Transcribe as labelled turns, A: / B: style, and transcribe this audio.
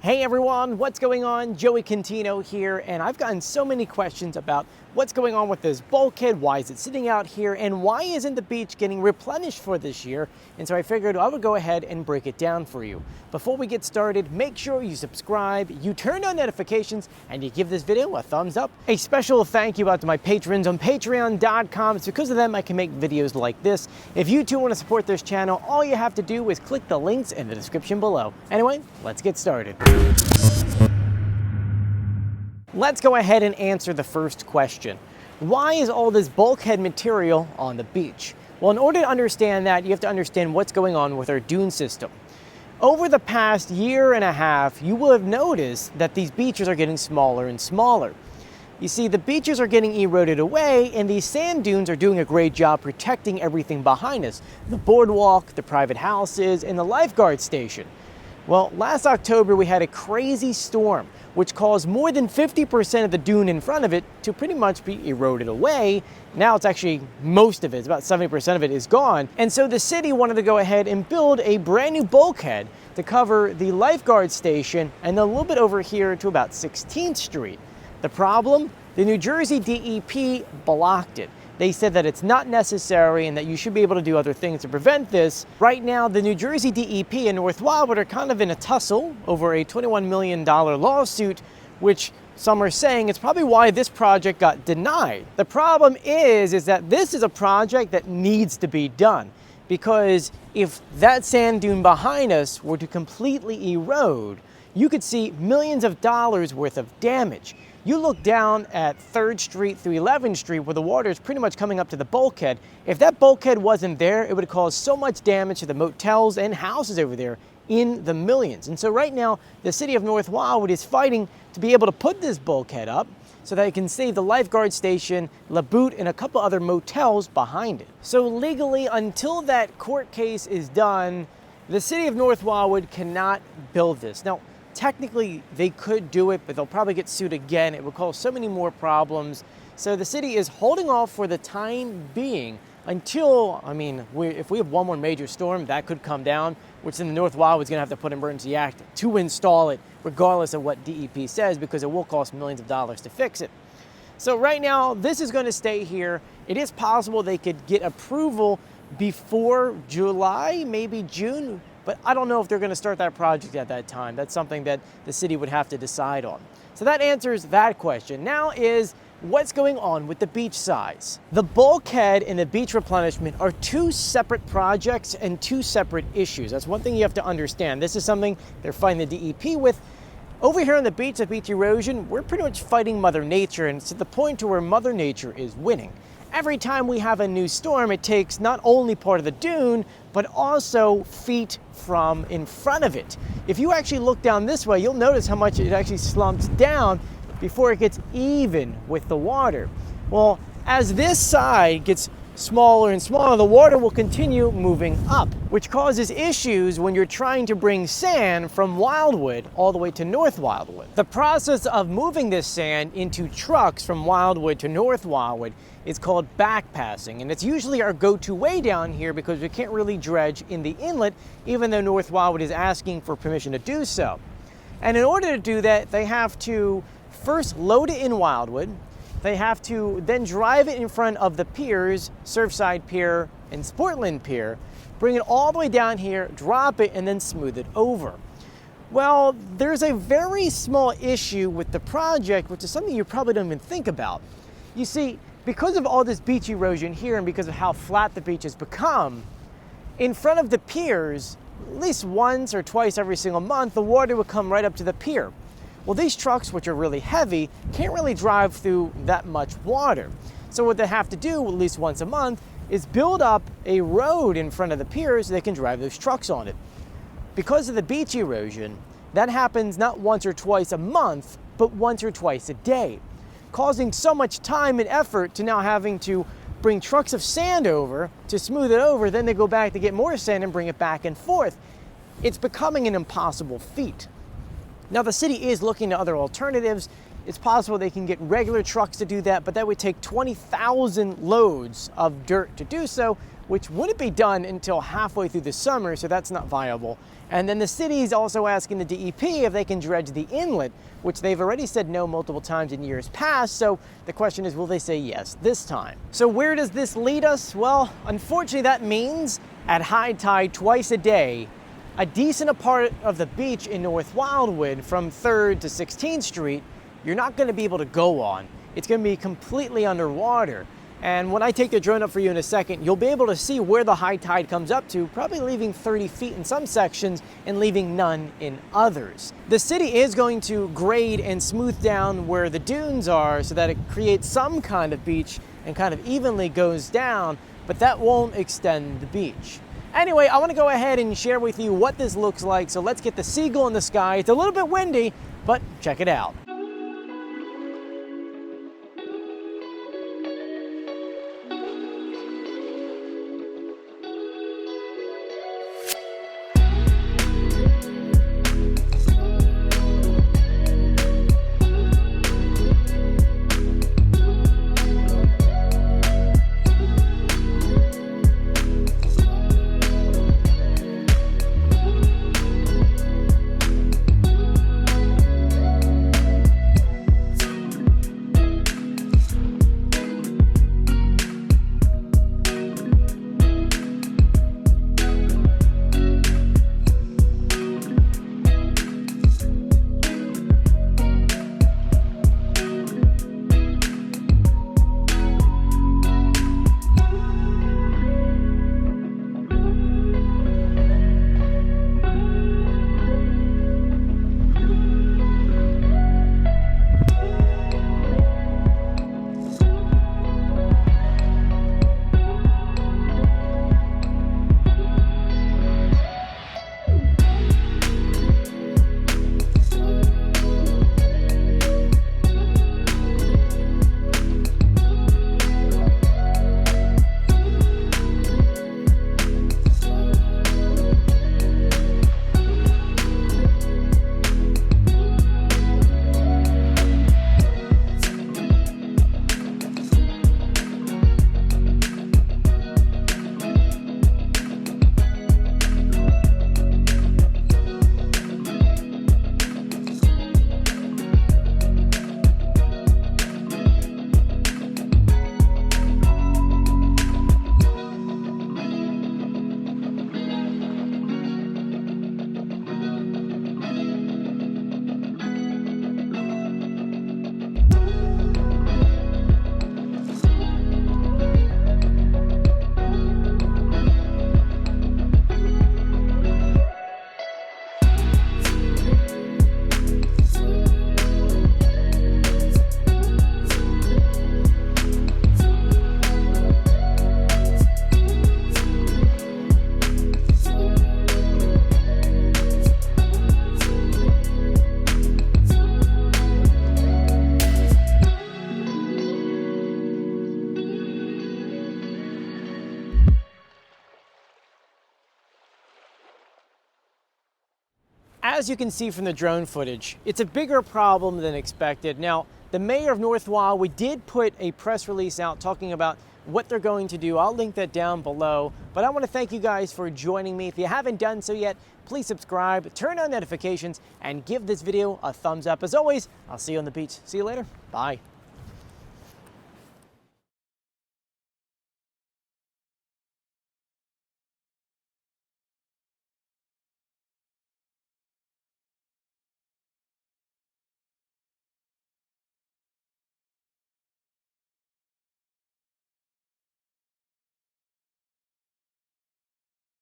A: Hey everyone, what's going on? Joey Contino here, and I've gotten so many questions about what's going on with this bulkhead, why is it sitting out here, and why isn't the beach getting replenished for this year? And so I figured I would go ahead and break it down for you. Before we get started, make sure you subscribe, you turn on notifications, and you give this video a thumbs up. A special thank you out to my patrons on patreon.com. It's because of them I can make videos like this. If you too want to support this channel, all you have to do is click the links in the description below. Anyway, let's get started. Let's go ahead and answer the first question. Why is all this bulkhead material on the beach? Well, in order to understand that, you have to understand what's going on with our dune system. Over the past year and a half, you will have noticed that these beaches are getting smaller and smaller. You see, the beaches are getting eroded away, and these sand dunes are doing a great job protecting everything behind us. The boardwalk, the private houses, and the lifeguard station. Well, last October we had a crazy storm, which caused more than 50% of the dune in front of it to pretty much be eroded away. Now it's actually most of it, it's about 70% of it is gone. And so the city wanted to go ahead and build a brand new bulkhead to cover the lifeguard station and a little bit over here to about 16th Street. The problem? The New Jersey DEP blocked it. They said that it's not necessary and that you should be able to do other things to prevent this. Right now, the New Jersey DEP and North Wildwood are kind of in a tussle over a $21 million lawsuit, which some are saying it's probably why this project got denied. The problem is that this is a project that needs to be done, because if that sand dune behind us were to completely erode, you could see millions of dollars worth of damage. You look down at 3rd Street through 11th Street where the water is pretty much coming up to the bulkhead. If that bulkhead wasn't there, it would have caused so much damage to the motels and houses over there in the millions. And so right now, the city of North Wildwood is fighting to be able to put this bulkhead up so that it can save the lifeguard station, La Butte, and a couple other motels behind it. So legally, until that court case is done, the city of North Wildwood cannot build this. Now, technically, they could do it, but they'll probably get sued again. It would cause so many more problems. So the city is holding off for the time being until, if we have one more major storm, that could come down, which then the North Wildwood is going to have to put an emergency act to install it, regardless of what DEP says, because it will cost millions of dollars to fix it. So right now, this is going to stay here. It is possible they could get approval before July, maybe June, but I don't know if they're going to start that project at that time. That's something that the city would have to decide on. So that answers that question. Now is what's going on with the beach size? The bulkhead and the beach replenishment are two separate projects and two separate issues. That's one thing you have to understand. This is something they're fighting the DEP with. Over here on the beach at beach erosion, we're pretty much fighting Mother Nature, and it's to the point to where Mother Nature is winning. Every time we have a new storm, it takes not only part of the dune, but also feet from in front of it. If you actually look down this way, you'll notice how much it actually slumps down before it gets even with the water. Well, as this side gets smaller and smaller, the water will continue moving up, which causes issues when you're trying to bring sand from Wildwood all the way to North Wildwood. The process of moving this sand into trucks from Wildwood to North Wildwood is called backpassing, and it's usually our go-to way down here because we can't really dredge in the inlet, even though North Wildwood is asking for permission to do so. And in order to do that, they have to first load it in Wildwood. They have to then drive it in front of the piers, Surfside Pier and Sportland Pier, bring it all the way down here, drop it, and then smooth it over. Well, there's a very small issue with the project, which is something you probably don't even think about. You see, because of all this beach erosion here and because of how flat the beach has become, in front of the piers, at least once or twice every single month, the water would come right up to the pier. Well, these trucks, which are really heavy, can't really drive through that much water. So what they have to do, at least once a month, is build up a road in front of the piers so they can drive those trucks on it. Because of the beach erosion, that happens not once or twice a month, but once or twice a day, causing so much time and effort to now having to bring trucks of sand over to smooth it over, then they go back to get more sand and bring it back and forth. It's becoming an impossible feat. Now, the city is looking to other alternatives. It's possible they can get regular trucks to do that, but that would take 20,000 loads of dirt to do so, which wouldn't be done until halfway through the summer, so that's not viable. And then the city is also asking the DEP if they can dredge the inlet, which they've already said no multiple times in years past, so the question is, will they say yes this time? So where does this lead us? Well, unfortunately that means at high tide twice a day, a decent part of the beach in North Wildwood from 3rd to 16th Street, you're not gonna be able to go on. It's gonna be completely underwater. And when I take the drone up for you in a second, you'll be able to see where the high tide comes up to, probably leaving 30 feet in some sections and leaving none in others. The city is going to grade and smooth down where the dunes are so that it creates some kind of beach and kind of evenly goes down, but that won't extend the beach. Anyway, I want to go ahead and share with you what this looks like, so let's get the seagull in the sky. It's a little bit windy, but check it out. As you can see from the drone footage, it's a bigger problem than expected. Now, the mayor of North Wildwood did put a press release out talking about what they're going to do. I'll link that down below. But I want to thank you guys for joining me. If you haven't done so yet, please subscribe, turn on notifications, and give this video a thumbs up. As always, I'll see you on the beach. See you later. Bye.